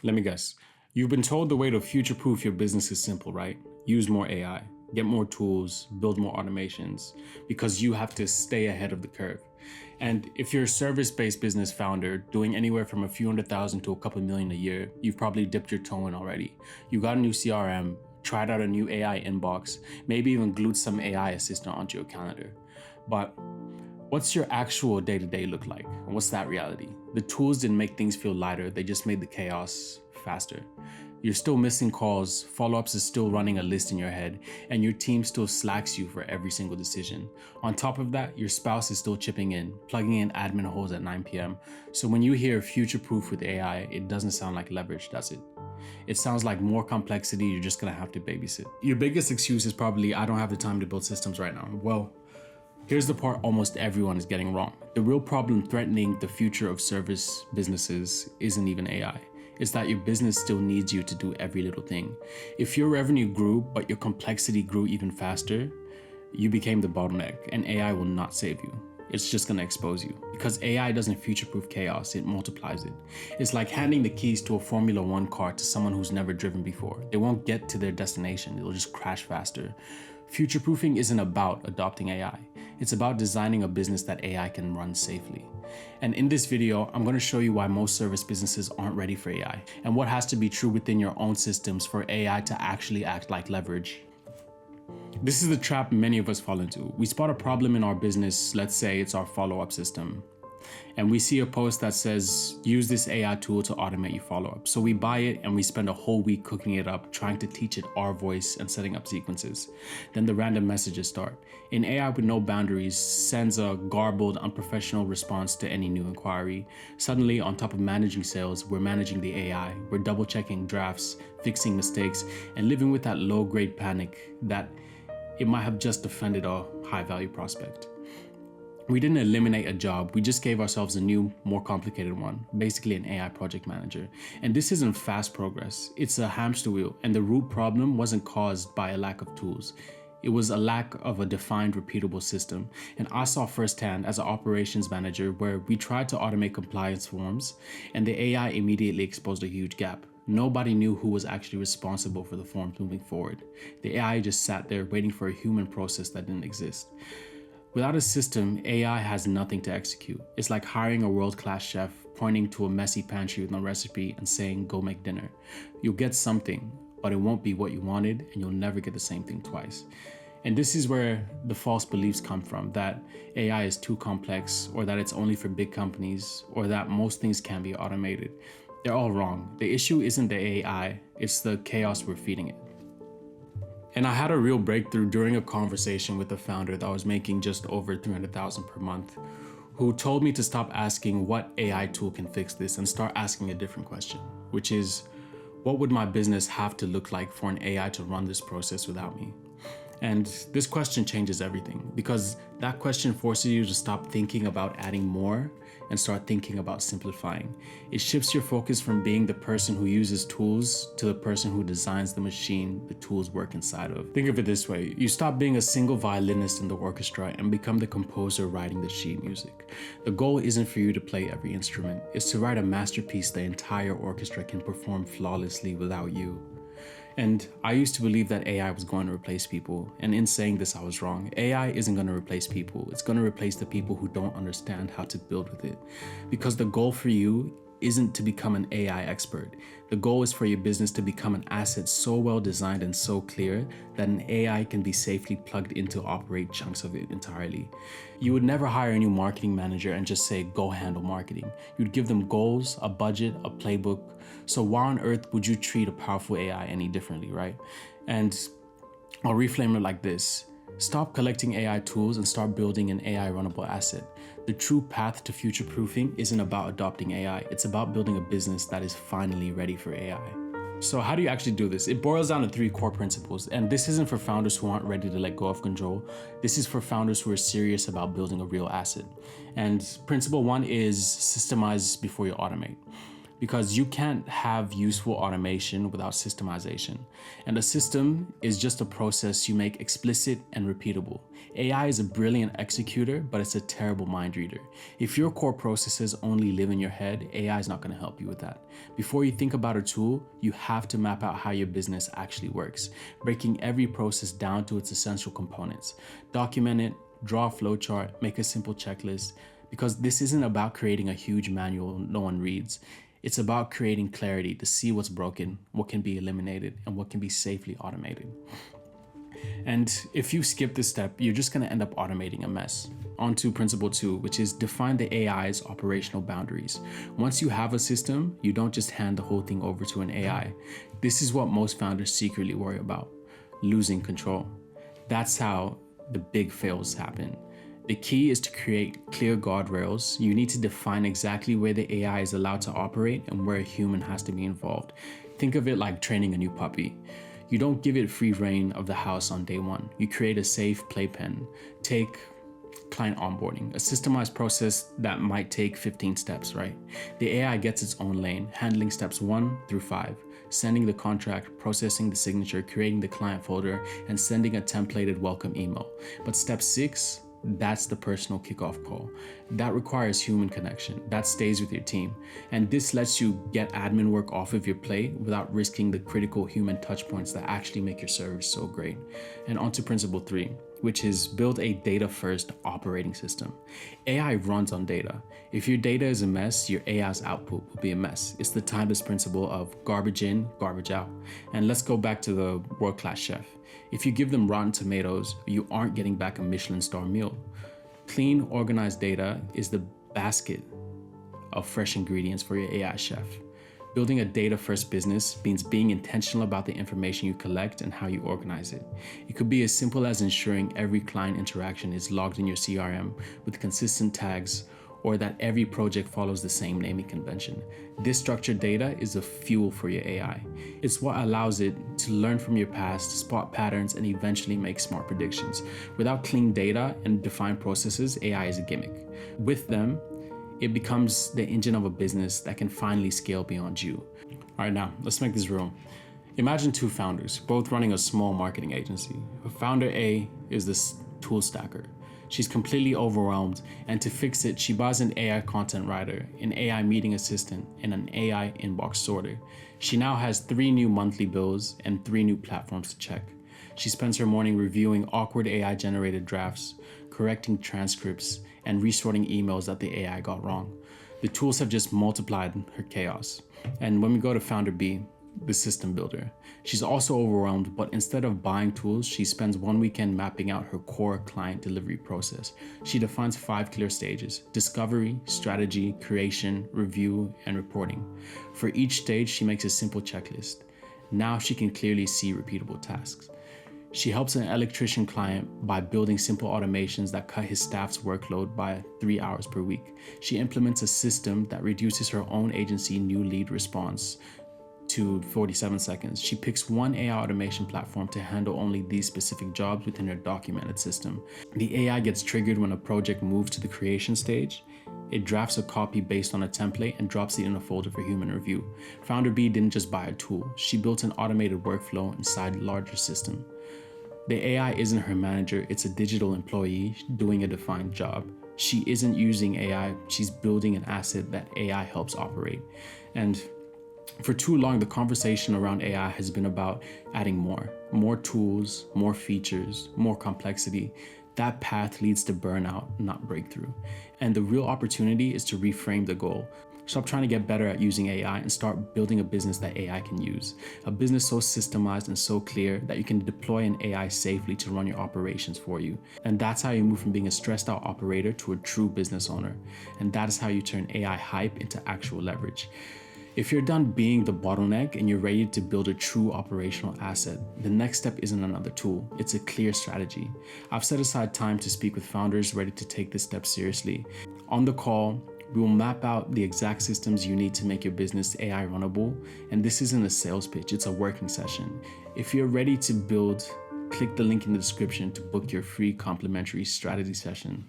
Let me guess. You've been told the way to future-proof your business is simple, right? Use more AI, get more tools, build more automations, because you have to stay ahead of the curve. And if you're a service-based business founder doing anywhere from a few $100,000 to a couple million a year, you've probably dipped your toe in already. You got a new CRM, tried out a new AI inbox, maybe even glued some AI assistant onto your calendar. But what's your actual day-to-day look like? And what's that reality? The tools didn't make things feel lighter, they just made the chaos faster. You're still missing calls, follow-ups is still running a list in your head, and your team still slacks you for every single decision. On top of that, your spouse is still chipping in, plugging in admin holes at 9 p.m. So when you hear future-proof with AI, it doesn't sound like leverage, does it? It sounds like more complexity you're just gonna have to babysit. Your biggest excuse is probably, I don't have the time to build systems right now. Well, here's the part almost everyone is getting wrong. The real problem threatening the future of service businesses isn't even AI. It's that your business still needs you to do every little thing. If your revenue grew, but your complexity grew even faster, you became the bottleneck, and AI will not save you. It's just gonna expose you. Because AI doesn't future-proof chaos, it multiplies it. It's like handing the keys to a Formula One car to someone who's never driven before. They won't get to their destination, it'll just crash faster. Future-proofing isn't about adopting AI. It's about designing a business that AI can run safely. And in this video, I'm going to show you why most service businesses aren't ready for AI and what has to be true within your own systems for AI to actually act like leverage. This is the trap many of us fall into. We spot a problem in our business, let's say it's our follow-up system, and we see a post that says, use this AI tool to automate your follow-up. So we buy it and we spend a whole week cooking it up, trying to teach it our voice and setting up sequences. Then the random messages start. In AI with no boundaries sends a garbled, unprofessional response to any new inquiry. Suddenly, on top of managing sales, we're managing the AI. We're double checking drafts, fixing mistakes, and living with that low-grade panic that it might have just offended a high-value prospect. We didn't eliminate a job, we just gave ourselves a new, more complicated one, basically an AI project manager. And this isn't fast progress, it's a hamster wheel, and the root problem wasn't caused by a lack of tools. It was a lack of a defined, repeatable system. And I saw firsthand as an operations manager where we tried to automate compliance forms, and the AI immediately exposed a huge gap. Nobody knew who was actually responsible for the forms moving forward. The AI just sat there waiting for a human process that didn't exist. Without a system, AI has nothing to execute. It's like hiring a world-class chef, pointing to a messy pantry with no recipe and saying, go make dinner. You'll get something, but it won't be what you wanted, and you'll never get the same thing twice. And this is where the false beliefs come from, that AI is too complex, or that it's only for big companies, or that most things can be automated. They're all wrong. The issue isn't the AI, it's the chaos we're feeding it. And I had a real breakthrough during a conversation with a founder that was making just over $300,000 per month, who told me to stop asking what AI tool can fix this and start asking a different question, which is, what would my business have to look like for an AI to run this process without me? And this question changes everything, because that question forces you to stop thinking about adding more and start thinking about simplifying. It shifts your focus from being the person who uses tools to the person who designs the machine the tools work inside of. Think of it this way, you stop being a single violinist in the orchestra and become the composer writing the sheet music. The goal isn't for you to play every instrument, it's to write a masterpiece the entire orchestra can perform flawlessly without you. And I used to believe that AI was going to replace people, and in saying this I was wrong. AI isn't going to replace people, it's going to replace the people who don't understand how to build with it. Because the goal for you isn't to become an AI expert. The goal is for your business to become an asset so well designed and so clear that an AI can be safely plugged in to operate chunks of it entirely. You would never hire a new marketing manager and just say, go handle marketing. You'd give them goals, a budget, a playbook. So why on earth would you treat a powerful AI any differently, right? And I'll reframe it like this. Stop collecting AI tools and start building an AI runnable asset. The true path to future-proofing isn't about adopting AI, it's about building a business that is finally ready for AI. So how do you actually do this? It boils down to 3 core principles, and this isn't for founders who aren't ready to let go of control. This is for founders who are serious about building a real asset. And principle 1 is systemize before you automate. because you can't have useful automation without systemization. And a system is just a process you make explicit and repeatable. AI is a brilliant executor, but it's a terrible mind reader. If your core processes only live in your head, AI is not going to help you with that. Before you think about a tool, you have to map out how your business actually works, breaking every process down to its essential components. Document it, draw a flowchart, make a simple checklist, because this isn't about creating a huge manual no one reads. It's about creating clarity to see what's broken, what can be eliminated, and what can be safely automated. And if you skip this step, you're just going to end up automating a mess. On to principle 2, which is define the AI's operational boundaries. Once you have a system, you don't just hand the whole thing over to an AI. This is what most founders secretly worry about: losing control. That's how the big fails happen. The key is to create clear guardrails. You need to define exactly where the AI is allowed to operate and where a human has to be involved. Think of it like training a new puppy. You don't give it free reign of the house on day one. You create a safe playpen. Take client onboarding, a systemized process that might take 15 steps, right? The AI gets its own lane, handling steps 1 through 5, sending the contract, processing the signature, creating the client folder, and sending a templated welcome email. But step 6, that's the personal kickoff call. That requires human connection. That stays with your team. And this lets you get admin work off of your plate without risking the critical human touch points that actually make your service so great. And on to principle 3, which is build a data-first operating system. AI runs on data. If your data is a mess, your AI's output will be a mess. It's the timeless principle of garbage in, garbage out. And let's go back to the world-class chef. If you give them rotten tomatoes, you aren't getting back a Michelin star meal. Clean, organized data is the basket of fresh ingredients for your AI chef. Building a data-first business means being intentional about the information you collect and how you organize it. It could be as simple as ensuring every client interaction is logged in your CRM with consistent tags, or that every project follows the same naming convention. This structured data is the fuel for your AI. It's what allows it to learn from your past, spot patterns, and eventually make smart predictions. Without clean data and defined processes, AI is a gimmick. With them, it becomes the engine of a business that can finally scale beyond you. All right, now let's make this real. Imagine 2 founders, both running a small marketing agency. Founder A is this tool stacker. She's completely overwhelmed, and to fix it, she buys an AI content writer, an AI meeting assistant, and an AI inbox sorter. She now has 3 new monthly bills and 3 new platforms to check. She spends her morning reviewing awkward AI-generated drafts, correcting transcripts, and resorting emails that the AI got wrong. The tools have just multiplied her chaos. And when we go to founder B, the system builder, she's also overwhelmed, but instead of buying tools, she spends one weekend mapping out her core client delivery process. She defines 5 clear stages: discovery, strategy, creation, review, and reporting. For each stage, she makes a simple checklist. Now she can clearly see repeatable tasks. She helps an electrician client by building simple automations that cut his staff's workload by 3 hours per week. She implements a system that reduces her own agency new lead response to 47 seconds. She picks one AI automation platform to handle only these specific jobs within her documented system. The AI gets triggered when a project moves to the creation stage. It drafts a copy based on a template and drops it in a folder for human review. Founder B didn't just buy a tool. She built an automated workflow inside a larger system. The AI isn't her manager, it's a digital employee doing a defined job. She isn't using AI, she's building an asset that AI helps operate. And for too long, the conversation around AI has been about adding more tools, more features, more complexity. That path leads to burnout, not breakthrough. And the real opportunity is to reframe the goal. Stop trying to get better at using AI and start building a business that AI can use. A business so systemized and so clear that you can deploy an AI safely to run your operations for you. And that's how you move from being a stressed out operator to a true business owner. And that is how you turn AI hype into actual leverage. If you're done being the bottleneck and you're ready to build a true operational asset, the next step isn't another tool, it's a clear strategy. I've set aside time to speak with founders ready to take this step seriously. On the call, we will map out the exact systems you need to make your business AI runnable. And this isn't a sales pitch, it's a working session. If you're ready to build, click the link in the description to book your free complimentary strategy session.